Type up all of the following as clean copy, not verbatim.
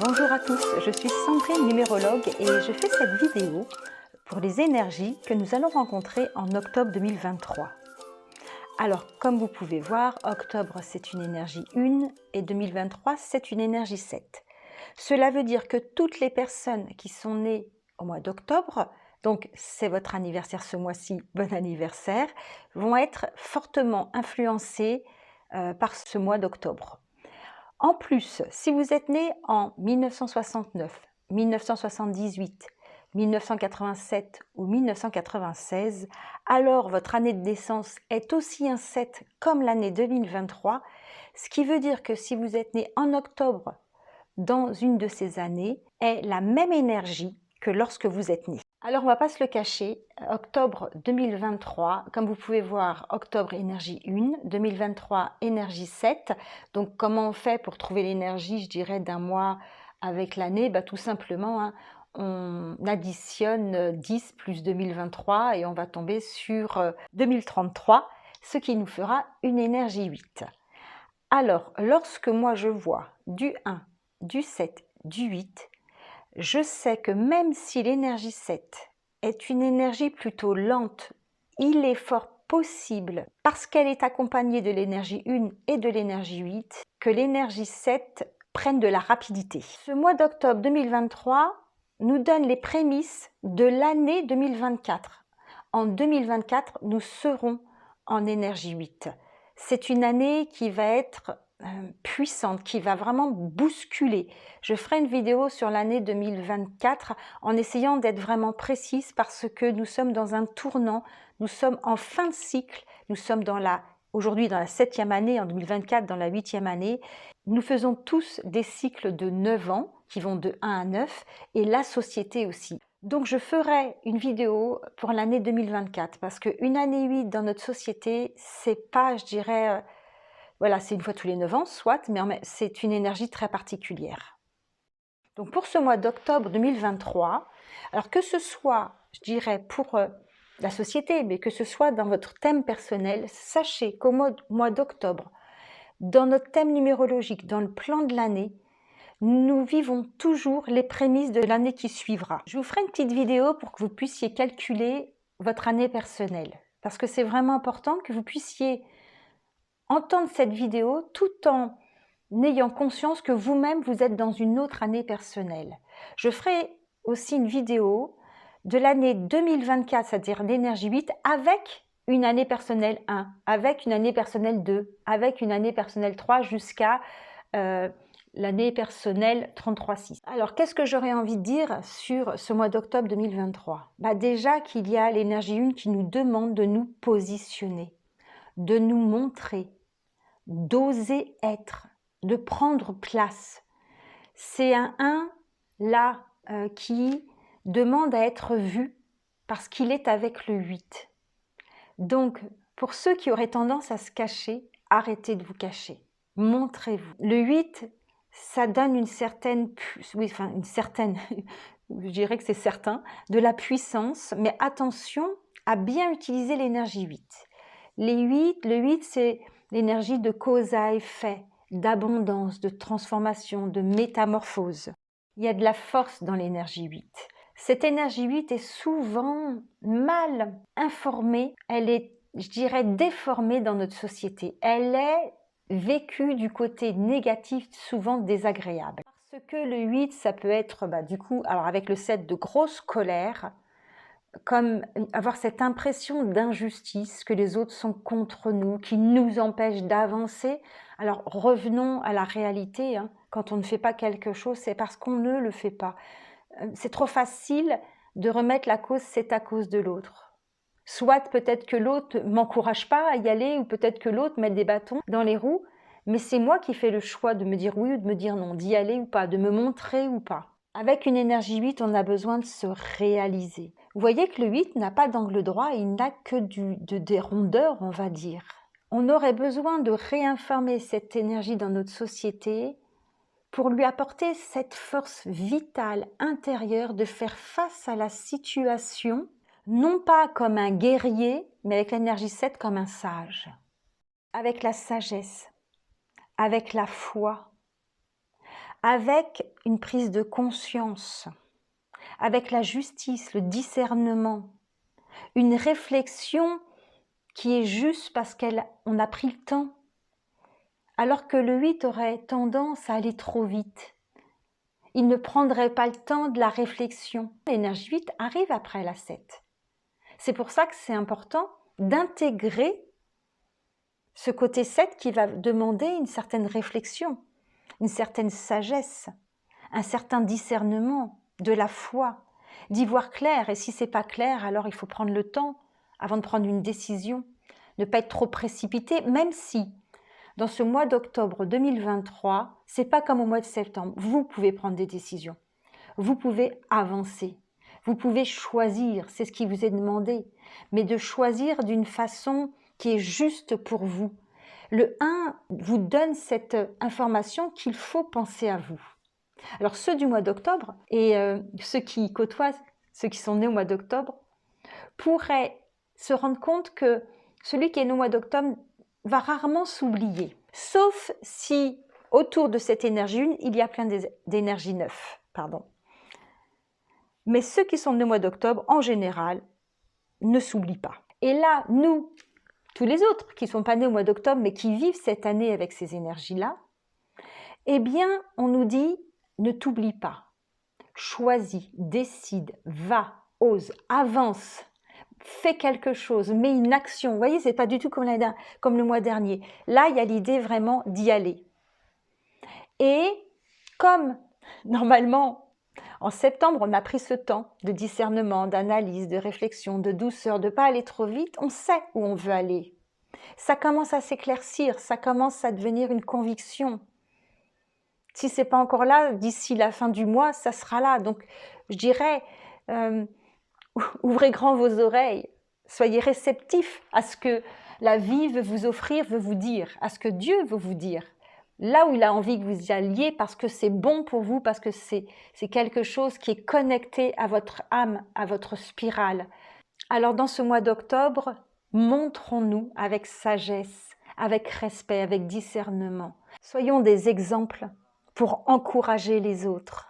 Bonjour à tous, je suis Sandrine, numérologue, et je fais cette vidéo pour les énergies que nous allons rencontrer en octobre 2023. Alors, comme vous pouvez voir, octobre c'est une énergie 1 et 2023 c'est une énergie 7. Cela veut dire que toutes les personnes qui sont nées au mois d'octobre, donc c'est votre anniversaire ce mois-ci, bon anniversaire, vont être fortement influencées par ce mois d'octobre. En plus, si vous êtes né en 1969, 1978, 1987 ou 1996, alors votre année de naissance est aussi un 7 comme l'année 2023, ce qui veut dire que si vous êtes né en octobre dans une de ces années, est la même énergie que lorsque vous êtes né. Alors on ne va pas se le cacher, octobre 2023, comme vous pouvez voir, octobre énergie 1, 2023 énergie 7. Donc comment on fait pour trouver l'énergie, je dirais, d'un mois avec l'année? Tout simplement, hein, on additionne 10 plus 2023 et on va tomber sur 2033, ce qui nous fera une énergie 8. Alors, lorsque moi je vois du 1, du 7, du 8, je sais que même si l'énergie 7 est une énergie plutôt lente, il est fort possible, parce qu'elle est accompagnée de l'énergie 1 et de l'énergie 8, que l'énergie 7 prenne de la rapidité. Ce mois d'octobre 2023 nous donne les prémices de l'année 2024. En 2024, nous serons en énergie 8. C'est une année qui va être puissante, qui va vraiment bousculer. Je ferai une vidéo sur l'année 2024 en essayant d'être vraiment précise parce que nous sommes dans un tournant, nous sommes en fin de cycle, nous sommes aujourd'hui dans la 7e année, en 2024 dans la 8e année. Nous faisons tous des cycles de 9 ans qui vont de 1 à 9 et la société aussi. Donc je ferai une vidéo pour l'année 2024 parce qu'une année 8 dans notre société, c'est pas, je dirais, voilà, c'est une fois tous les 9 ans, soit, mais c'est une énergie très particulière. Donc pour ce mois d'octobre 2023, alors que ce soit, je dirais, pour la société, mais que ce soit dans votre thème personnel, sachez qu'au mois d'octobre, dans notre thème numérologique, dans le plan de l'année, nous vivons toujours les prémices de l'année qui suivra. Je vous ferai une petite vidéo pour que vous puissiez calculer votre année personnelle, parce que c'est vraiment important que vous puissiez entendre cette vidéo tout en ayant conscience que vous-même, vous êtes dans une autre année personnelle. Je ferai aussi une vidéo de l'année 2024, c'est-à-dire l'énergie 8, avec une année personnelle 1, avec une année personnelle 2, avec une année personnelle 3, jusqu'à l'année personnelle 33-6. Alors, qu'est-ce que j'aurais envie de dire sur ce mois d'octobre 2023? Déjà qu'il y a l'énergie 1 qui nous demande de nous positionner, de nous montrer, d'oser être, de prendre place. C'est un 1 là qui demande à être vu parce qu'il est avec le 8. Donc, pour ceux qui auraient tendance à se cacher, arrêtez de vous cacher. Montrez-vous. Le 8, ça donne une certaine, je dirais que c'est certain, de la puissance, mais attention à bien utiliser l'énergie 8. Le 8, c'est l'énergie de cause à effet, d'abondance, de transformation, de métamorphose. Il y a de la force dans l'énergie 8. Cette énergie 8 est souvent mal informée, elle est, je dirais, déformée dans notre société. Elle est vécue du côté négatif, souvent désagréable. Parce que le 8, ça peut être, du coup, alors avec le 7, de grosse colère, comme avoir cette impression d'injustice, que les autres sont contre nous, qui nous empêchent d'avancer. Alors revenons à la réalité, hein. Quand on ne fait pas quelque chose, c'est parce qu'on ne le fait pas. C'est trop facile de remettre la cause, c'est à cause de l'autre. Soit peut-être que l'autre ne m'encourage pas à y aller, ou peut-être que l'autre met des bâtons dans les roues, mais c'est moi qui fais le choix de me dire oui ou de me dire non, d'y aller ou pas, de me montrer ou pas. Avec une énergie 8, on a besoin de se réaliser. Vous voyez que le 8 n'a pas d'angle droit, il n'a que des rondeurs, on va dire. On aurait besoin de réinformer cette énergie dans notre société pour lui apporter cette force vitale intérieure de faire face à la situation, non pas comme un guerrier, mais avec l'énergie 7 comme un sage, avec la sagesse, avec la foi, avec une prise de conscience, avec la justice, le discernement, une réflexion qui est juste parce qu'on a pris le temps, alors que le 8 aurait tendance à aller trop vite. Il ne prendrait pas le temps de la réflexion. L'énergie 8 arrive après la 7. C'est pour ça que c'est important d'intégrer ce côté 7 qui va demander une certaine réflexion, une certaine sagesse, un certain discernement, de la foi, d'y voir clair. Et si c'est pas clair, alors il faut prendre le temps avant de prendre une décision, ne pas être trop précipité, même si dans ce mois d'octobre 2023, c'est pas comme au mois de septembre. Vous pouvez prendre des décisions, vous pouvez avancer, vous pouvez choisir, c'est ce qui vous est demandé, mais de choisir d'une façon qui est juste pour vous. Le 1 vous donne cette information qu'il faut penser à vous. Alors ceux du mois d'octobre et ceux qui côtoient, ceux qui sont nés au mois d'octobre, pourraient se rendre compte que celui qui est né au mois d'octobre va rarement s'oublier. Sauf si autour de cette énergie 1, il y a plein d'énergie 9. Mais ceux qui sont nés au mois d'octobre, en général, ne s'oublient pas. Et là, nous, tous les autres qui ne sont pas nés au mois d'octobre, mais qui vivent cette année avec ces énergies-là, eh bien, on nous dit, ne t'oublie pas. Choisis, décide, va, ose, avance, fais quelque chose, mets une action. Vous voyez, c'est pas du tout comme le mois dernier. Là, il y a l'idée vraiment d'y aller. Et comme, normalement, en septembre, on a pris ce temps de discernement, d'analyse, de réflexion, de douceur, de ne pas aller trop vite, on sait où on veut aller. Ça commence à s'éclaircir, ça commence à devenir une conviction. Si ce n'est pas encore là, d'ici la fin du mois, ça sera là. Donc, je dirais, ouvrez grand vos oreilles, soyez réceptifs à ce que la vie veut vous offrir, veut vous dire, à ce que Dieu veut vous dire. Là où il a envie que vous y alliez, parce que c'est bon pour vous, parce que c'est quelque chose qui est connecté à votre âme, à votre spirale. Alors dans ce mois d'octobre, montrons-nous avec sagesse, avec respect, avec discernement. Soyons des exemples pour encourager les autres.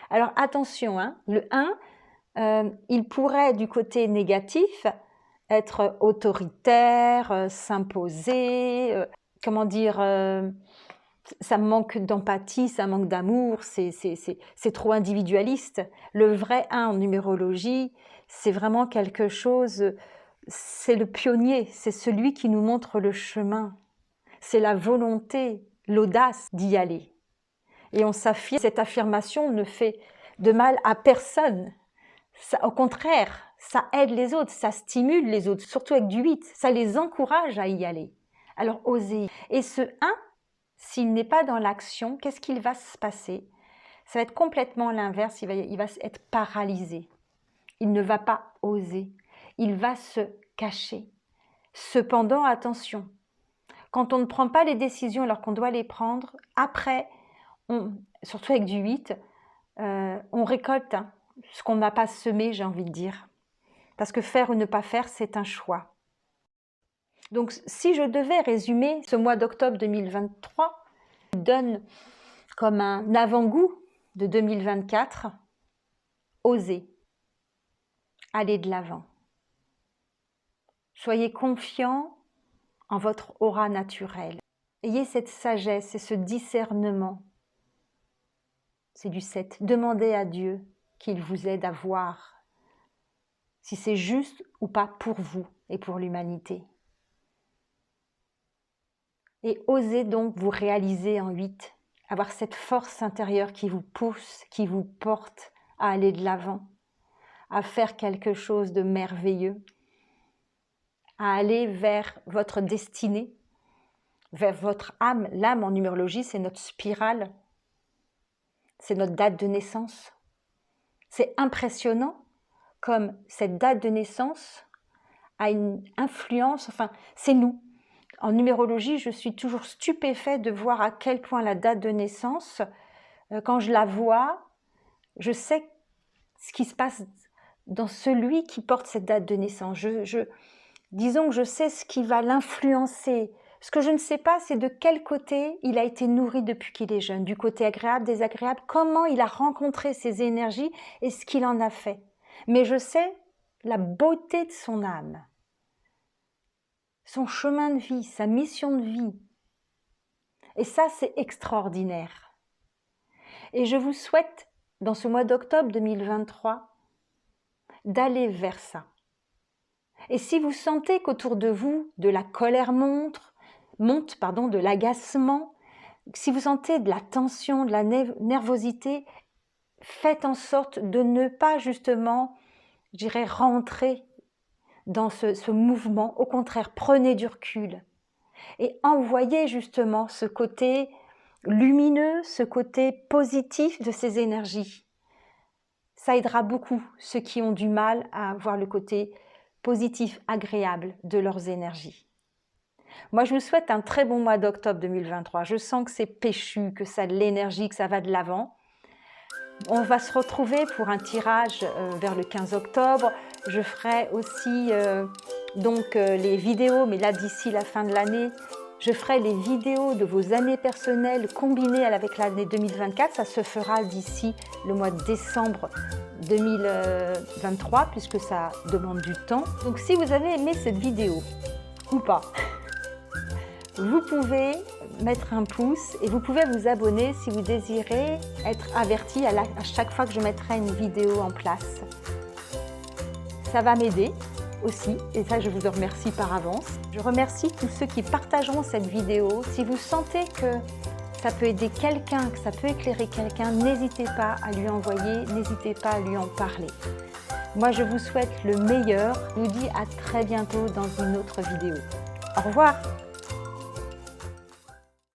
Alors attention, le 1, il pourrait du côté négatif être autoritaire, s'imposer, comment dire, ça manque d'empathie, ça manque d'amour, c'est trop individualiste. Le vrai 1 en numérologie, c'est vraiment quelque chose, c'est le pionnier, c'est celui qui nous montre le chemin. C'est la volonté, l'audace d'y aller. Et on s'affirme, cette affirmation ne fait de mal à personne. Ça, au contraire, ça aide les autres, ça stimule les autres, surtout avec du 8, ça les encourage à y aller. Alors osez. Et ce 1, s'il n'est pas dans l'action, qu'est-ce qu'il va se passer? Ça va être complètement l'inverse, il va être paralysé. Il ne va pas oser, il va se cacher. Cependant, attention, quand on ne prend pas les décisions alors qu'on doit les prendre, après, surtout avec du 8, on récolte ce qu'on n'a pas semé, j'ai envie de dire. Parce que faire ou ne pas faire, c'est un choix. Donc, si je devais résumer ce mois d'octobre 2023, je donne comme un avant-goût de 2024, osez, allez de l'avant. Soyez confiants en votre aura naturelle. Ayez cette sagesse et ce discernement. C'est du 7. Demandez à Dieu qu'il vous aide à voir si c'est juste ou pas pour vous et pour l'humanité. Et osez donc vous réaliser en 8, avoir cette force intérieure qui vous pousse, qui vous porte à aller de l'avant, à faire quelque chose de merveilleux, à aller vers votre destinée, vers votre âme. L'âme en numérologie, c'est notre spirale, c'est notre date de naissance. C'est impressionnant comme cette date de naissance a une influence, enfin, c'est nous. En numérologie, je suis toujours stupéfaite de voir à quel point la date de naissance, quand je la vois, je sais ce qui se passe dans celui qui porte cette date de naissance. Disons que je sais ce qui va l'influencer, Ce que je ne sais pas, c'est de quel côté il a été nourri depuis qu'il est jeune, du côté agréable, désagréable, comment il a rencontré ses énergies et ce qu'il en a fait. Mais je sais la beauté de son âme, son chemin de vie, sa mission de vie. Et ça, c'est extraordinaire. Et je vous souhaite, dans ce mois d'octobre 2023, d'aller vers ça. Et si vous sentez qu'autour de vous, de la colère monte, de l'agacement, si vous sentez de la tension, de la nervosité, faites en sorte de ne pas justement, je dirais, rentrer dans ce mouvement. Au contraire, prenez du recul et envoyez justement ce côté lumineux, ce côté positif de ces énergies. Ça aidera beaucoup ceux qui ont du mal à voir le côté positif, agréable de leurs énergies. Moi, je vous souhaite un très bon mois d'octobre 2023. Je sens que c'est péchu, que ça a de l'énergie, que ça va de l'avant. On va se retrouver pour un tirage vers le 15 octobre. Je ferai aussi les vidéos, mais là, d'ici la fin de l'année, je ferai les vidéos de vos années personnelles combinées avec l'année 2024. Ça se fera d'ici le mois de décembre 2023, puisque ça demande du temps. Donc, si vous avez aimé cette vidéo, ou pas, vous pouvez mettre un pouce et vous pouvez vous abonner si vous désirez être averti à chaque fois que je mettrai une vidéo en place. Ça va m'aider aussi et ça je vous en remercie par avance. Je remercie tous ceux qui partageront cette vidéo. Si vous sentez que ça peut aider quelqu'un, que ça peut éclairer quelqu'un, n'hésitez pas à lui envoyer, n'hésitez pas à lui en parler. Moi je vous souhaite le meilleur. Je vous dis à très bientôt dans une autre vidéo. Au revoir!